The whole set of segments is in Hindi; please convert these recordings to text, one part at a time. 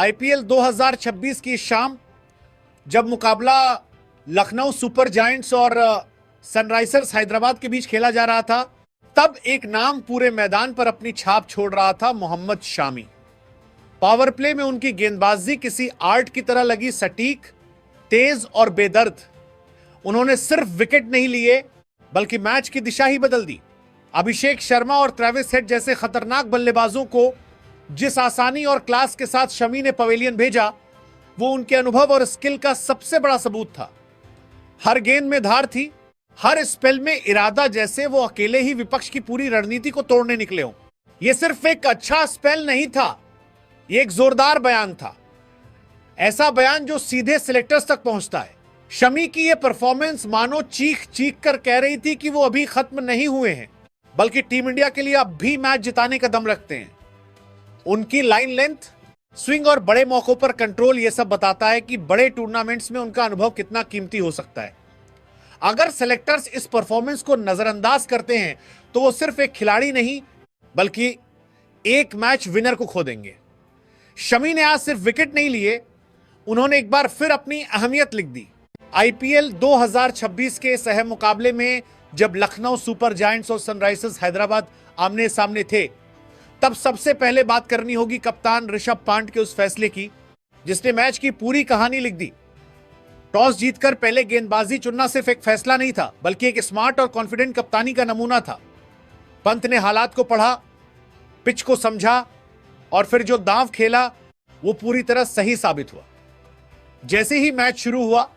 आईपीएल 2026 की शाम जब मुकाबला लखनऊ सुपर जायंट्स और सनराइजर्स हैदराबाद के बीच खेला जा रहा था, तब एक नाम पूरे मैदान पर अपनी छाप छोड़ रहा था, मोहम्मद शामी। पावर प्ले में उनकी गेंदबाजी किसी आर्ट की तरह लगी, सटीक, तेज और बेदर्द। उन्होंने सिर्फ विकेट नहीं लिए बल्कि मैच की दिशा ही बदल दी। अभिषेक शर्मा और ट्रेविस हेड जैसे खतरनाक बल्लेबाजों को जिस आसानी और क्लास के साथ शमी ने पवेलियन भेजा, वो उनके अनुभव और स्किल का सबसे बड़ा सबूत था। हर गेंद में धार थी, हर स्पेल में इरादा, जैसे वो अकेले ही विपक्ष की पूरी रणनीति को तोड़ने निकले हों। यह सिर्फ एक अच्छा स्पेल नहीं था, यह एक जोरदार बयान था, ऐसा बयान जो सीधे सिलेक्टर्स तक पहुंचता है। शमी की यह परफॉर्मेंस मानो चीख चीख कर कह रही थी कि वो अभी खत्म नहीं हुए हैं, बल्कि टीम इंडिया के लिए अब भी मैच जिताने का दम रखते हैं। उनकी लाइन लेंथ, स्विंग और बड़े मौकों पर कंट्रोल, यह सब बताता है कि बड़े टूर्नामेंट्स में उनका अनुभव कितना कीमती हो सकता है। अगर सेलेक्टर्स इस परफॉर्मेंस को नजरअंदाज करते हैं तो वो सिर्फ एक खिलाड़ी नहीं बल्कि एक मैच विनर को खो देंगे। शमी ने आज सिर्फ विकेट नहीं लिए, उन्होंने एक बार फिर अपनी अहमियत लिख दी। आईपीएल 2026 के इस अहम मुकाबले में जब लखनऊ सुपर जायंट्स और सनराइजर्स हैदराबाद आमने सामने थे, तब सबसे पहले बात करनी होगी कप्तान ऋषभ पंत के उस फैसले की जिसने मैच की पूरी कहानी लिख दी। टॉस जीतकर पहले गेंदबाजी चुनना सिर्फ एक फैसला नहीं था, बल्कि एक स्मार्ट और कॉन्फिडेंट कप्तानी का नमूना था। पंत ने हालात को पढ़ा, पिच को समझा और फिर जो दांव खेला वो पूरी तरह सही साबित हुआ। जैसे ही मैच शुरू हुआ,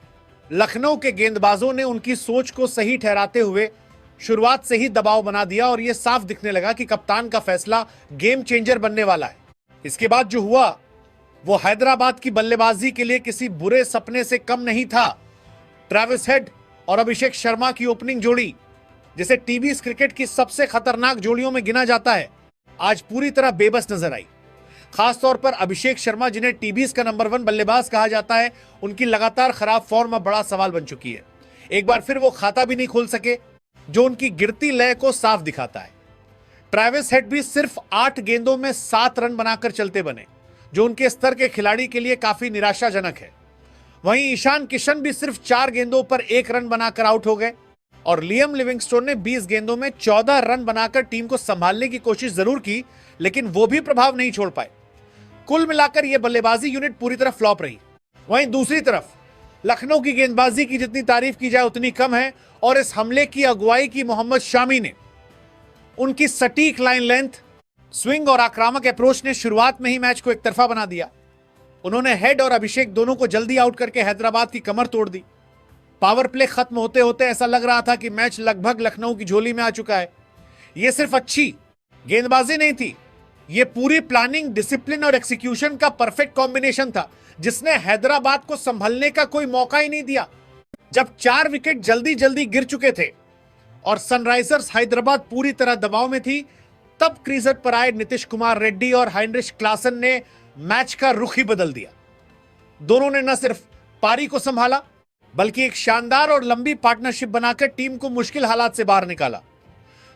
लखनऊ के गेंदबाजों ने उनकी सोच को सही ठहराते हुए शुरुआत से ही दबाव बना दिया और यह साफ दिखने लगा कि कप्तान का फैसला गेम चेंजर बनने वाला है। इसके बाद जो हुआ वो हैदराबाद की बल्लेबाजी के लिए किसी बुरे सपने से कम नहीं था। ट्रेविस हेड और अभिषेक शर्मा की ओपनिंग जोड़ी, जिसे टीवी क्रिकेट की सबसे खतरनाक जोड़ियों में गिना जाता है, आज पूरी तरह बेबस नजर आई। खासतौर पर अभिषेक शर्मा, जिन्हें टीवी का नंबर 1 बल्लेबाज कहा जाता है, उनकी लगातार खराब फॉर्म अब बड़ा सवाल बन चुकी है। एक बार फिर वो खाता भी नहीं खोल सके, जो उनकी गिरती लय को साफ दिखाता है। ट्रेविस हेड भी सिर्फ 8 गेंदों में 7 रन बनाकर चलते बने, जो उनके स्तर के खिलाड़ी के लिए काफी निराशाजनक है। वहीं ईशान किशन भी सिर्फ 4 गेंदों पर 1 रन बनाकर आउट हो गए और लियम लिविंगस्टोन ने 20 गेंदों में 14 रन बनाकर टीम को संभालने की कोशिश जरूर की, लेकिन वो भी प्रभाव नहीं छोड़ पाए। कुल मिलाकर यह बल्लेबाजी यूनिट पूरी तरह फ्लॉप रही। वहीं दूसरी तरफ लखनऊ की गेंदबाजी की जितनी तारीफ की जाए उतनी कम है और इस हमले की अगुवाई की मोहम्मद शामी ने। उनकी सटीक लाइन लेंथ, स्विंग और आक्रामक अप्रोच ने शुरुआत में ही मैच को एक तरफा बना दिया। उन्होंने हेड और अभिषेक दोनों को जल्दी आउट करके हैदराबाद की कमर तोड़ दी। पावर प्ले खत्म होते होते ऐसा लग रहा था कि मैच लगभग लखनऊ की झोली में आ चुका है। यह सिर्फ अच्छी गेंदबाजी नहीं थी, यह पूरी प्लानिंग, डिसिप्लिन और एक्सिक्यूशन का परफेक्ट कॉम्बिनेशन था, जिसने हैदराबाद को संभलने का कोई मौका ही नहीं दिया। जब 4 विकेट जल्दी जल्दी गिर चुके थे और सनराइजर्स हैदराबाद पूरी तरह दबाव में थी, तब क्रीज पर आए नीतीश कुमार रेड्डी और हाइनरिश क्लासन ने मैच का रुख ही बदल दिया। दोनों ने न सिर्फ पारी को संभाला बल्कि एक शानदार और लंबी पार्टनरशिप बनाकर टीम को मुश्किल हालात से बाहर निकाला।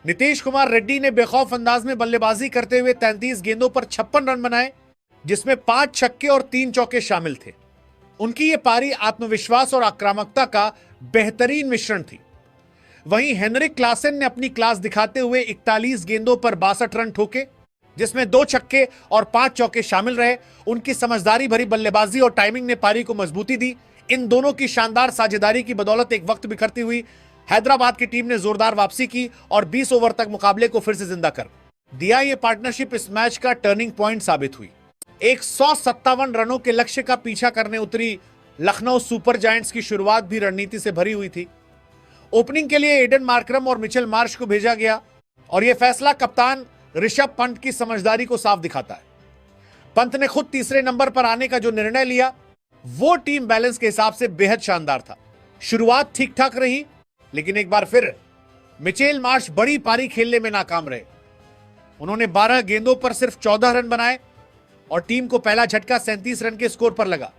नीतीश कुमार रेड्डी ने बेखौफ अंदाज में बल्लेबाजी करते हुए 33 गेंदों पर 56 रन बनाए, जिसमें 5 छक्के और 3 चौके शामिल थे। उनकी यह पारी आत्मविश्वास और आक्रामकता का बेहतरीन मिश्रण थी। वहीं हेनरिक क्लासन ने अपनी क्लास दिखाते हुए 41 गेंदों पर 62 रन ठोके, जिसमें 2 छक्के और 5 चौके शामिल रहे। उनकी समझदारी भरी बल्लेबाजी और टाइमिंग ने पारी को मजबूती दी। इन दोनों की शानदार साझेदारी की बदौलत एक वक्त बिखरती हुई हैदराबाद की टीम ने जोरदार वापसी की और 20 ओवर तक मुकाबले को फिर से जिंदा कर दिया। यह पार्टनरशिप इस मैच का टर्निंग पॉइंट साबित हुई। 157 रनों के लक्ष्य का पीछा करने उतरी लखनऊ सुपर जायंट्स की शुरुआत भी रणनीति से भरी हुई थी। ओपनिंग के लिए एडन मार्करम और मिचेल मार्श को भेजा गया और यह फैसला कप्तान ऋषभ पंत की समझदारी को साफ दिखाता है। पंत ने खुद तीसरे नंबर पर आने का जो निर्णय लिया वो टीम बैलेंस के हिसाब से बेहद शानदार था। शुरुआत ठीक ठाक रही, लेकिन एक बार फिर मिचेल मार्श बड़ी पारी खेलने में नाकाम रहे। उन्होंने 12 गेंदों पर सिर्फ 14 रन बनाए और टीम को पहला झटका 37 रन के स्कोर पर लगा।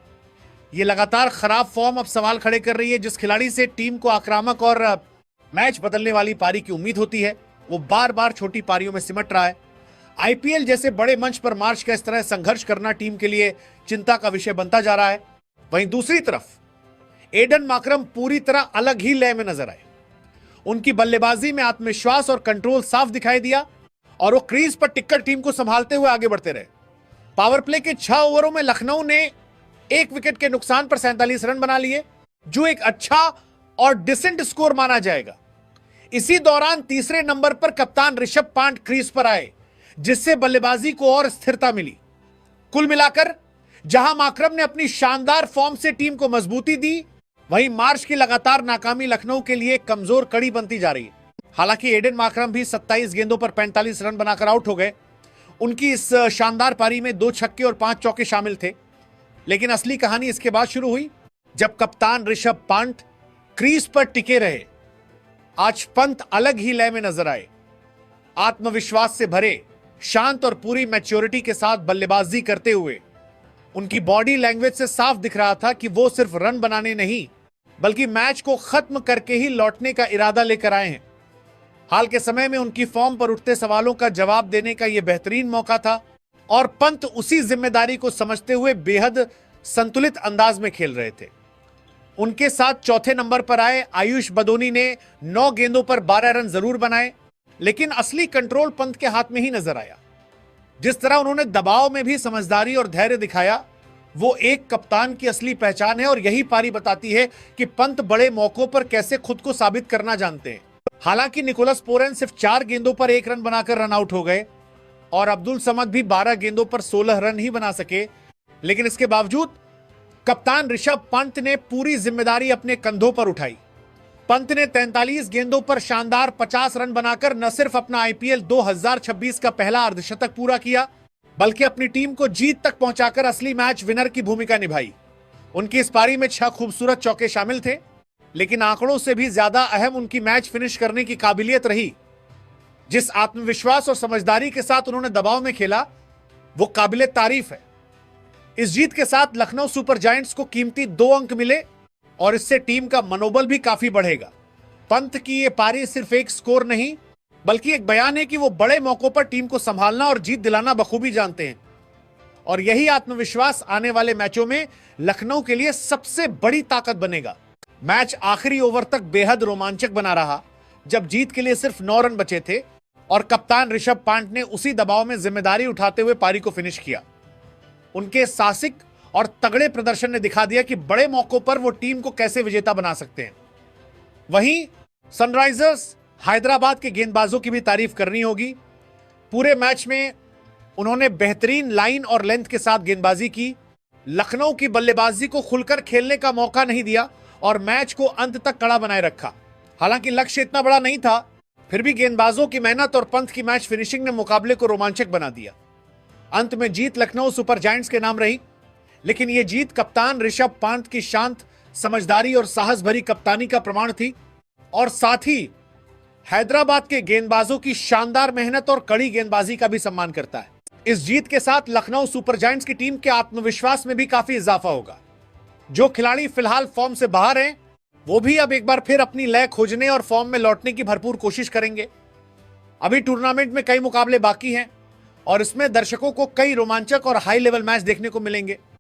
यह लगातार खराब फॉर्म अब सवाल खड़े कर रही है। जिस खिलाड़ी से टीम को आक्रामक और मैच बदलने वाली पारी की उम्मीद होती है, वो बार बार छोटी पारियों में सिमट रहा है। आईपीएल जैसे बड़े मंच पर मार्च का इस तरह संघर्ष करना टीम के लिए चिंता का विषय बनता जा रहा है। वहीं दूसरी तरफ एडन मार्करम पूरी तरह अलग ही लय में नजर आए। उनकी बल्लेबाजी में आत्मविश्वास और कंट्रोल साफ दिखाई दिया और वो क्रीज पर टिककर टीम को संभालते हुए आगे बढ़ते रहे। पावर प्ले के 6 ओवरों में लखनऊ ने 1 विकेट के नुकसान पर 47 रन बना लिए, जो एक अच्छा और डिसेंट स्कोर माना जाएगा। इसी दौरान तीसरे नंबर पर कप्तान ऋषभ पंत क्रीज पर आए, जिससे बल्लेबाजी को और स्थिरता मिली। कुल मिलाकर जहां मार्करम ने अपनी शानदार फॉर्म से टीम को मजबूती दी, वहीं मार्च की लगातार नाकामी लखनऊ के लिए कमजोर कड़ी बनती जा रही है। हालांकि एडन मार्करम भी 27 गेंदों पर 45 रन बनाकर आउट हो गए। उनकी इस शानदार पारी में 2 छक्के और 5 चौके शामिल थे। लेकिन असली कहानी इसके बाद शुरू हुई, जब कप्तान ऋषभ पंत क्रीज पर टिके रहे। आज पंत अलग ही लय में नजर आए। आत्मविश्वास से भरे, शांत और पूरी मैच्योरिटी के साथ बल्लेबाजी करते हुए उनकी बॉडी लैंग्वेज से साफ दिख रहा था कि वो सिर्फ रन बनाने नहीं, बल्कि मैच को खत्म करके ही लौटने का इरादा लेकर आए हैं। हाल के समय में उनकी फॉर्म पर उठते सवालों का जवाब देने का यह बेहतरीन मौका था और पंत उसी जिम्मेदारी को समझते हुए बेहद संतुलित अंदाज में खेल रहे थे। उनके साथ चौथे नंबर पर आए आयुष बदोनी ने 9 गेंदों पर 12 रन जरूर बनाए, लेकिन असली कंट्रोल पंत के हाथ में ही नजर आया। जिस तरह उन्होंने दबाव में भी समझदारी और धैर्य दिखाया, वो एक कप्तान की असली पहचान है और यही पारी बताती है कि पंत बड़े मौकों पर कैसे खुद को साबित करना जानते हैं। हालांकि निकोलस पोरेन सिर्फ 4 गेंदों पर 1 रन बनाकर रन आउट हो गए और अब्दुल समद भी 12 गेंदों पर 16 रन ही बना सके, लेकिन इसके बावजूद कप्तान ऋषभ पंत ने पूरी जिम्मेदारी अपने कंधों पर उठाई। पंत ने 43 गेंदों पर शानदार 50 रन बनाकर न सिर्फ अपना आईपीएल 2026 का पहला अर्धशतक पूरा किया, बल्कि अपनी टीम को जीत तक पहुंचाकर असली मैच विनर की भूमिका निभाई। उनकी इस पारी में 6 खूबसूरत चौके शामिल थे, लेकिन आंकड़ों से भी ज्यादा अहम उनकी मैच फिनिश करने की काबिलियत रही। जिस आत्मविश्वास और समझदारी के साथ उन्होंने दबाव में खेला, वो काबिले तारीफ है। इस जीत के साथ लखनऊ सुपर जायंट्स को कीमती 2 अंक मिले और इससे टीम का मनोबल भी काफी बढ़ेगा। पंत की ये पारी सिर्फ एक स्कोर नहीं, बल्कि एक बयान है कि वो बड़े मौकों पर टीम को संभालना और जीत दिलाना बखूबी जानते हैं। और यही आत्मविश्वास आने वाले मैचों में लखनऊ के लिए सबसे बड़ी ताकत बनेगा। मैच आखिरी ओवर तक बेहद रोमांचक बना रहा, जब जीत के लिए सिर्फ 9 रन बचे थे और कप्तान ऋषभ पंत ने उसी दबाव में जिम्मेदारी उठाते हुए पारी को फिनिश किया। उनके साहसिक और तगड़े प्रदर्शन ने दिखा दिया कि बड़े मौकों पर वो टीम को कैसे विजेता बना सकते हैं। वहीं सनराइजर्स हैदराबाद के गेंदबाजों की भी तारीफ करनी होगी। पूरे मैच में उन्होंने बेहतरीन लाइन और लेंथ के साथ गेंदबाजी की, लखनऊ की बल्लेबाजी को खुलकर खेलने का मौका नहीं दिया और मैच को अंत तक कड़ा बनाए रखा। हालांकि लक्ष्य इतना बड़ा नहीं था, फिर भी गेंदबाजों की मेहनत और पंत की मैच फिनिशिंग ने मुकाबले को रोमांचक बना दिया। अंत में जीत लखनऊ सुपर जायंट्स के नाम रही, लेकिन यह जीत कप्तान ऋषभ पंत की शांत, समझदारी और साहस भरी कप्तानी का प्रमाण थी और साथ ही हैदराबाद के गेंदबाजों की शानदार मेहनत और कड़ी गेंदबाजी का भी सम्मान करता है। इस जीत के साथ लखनऊ सुपर जायंट्स की टीम के आत्मविश्वास में भी काफी इजाफा होगा। जो खिलाड़ी फिलहाल फॉर्म से बाहर हैं, वो भी अब एक बार फिर अपनी लय खोजने और फॉर्म में लौटने की भरपूर कोशिश करेंगे। अभी टूर्नामेंट में कई मुकाबले बाकी हैं और इसमें दर्शकों को कई रोमांचक और हाई लेवल मैच देखने को मिलेंगे।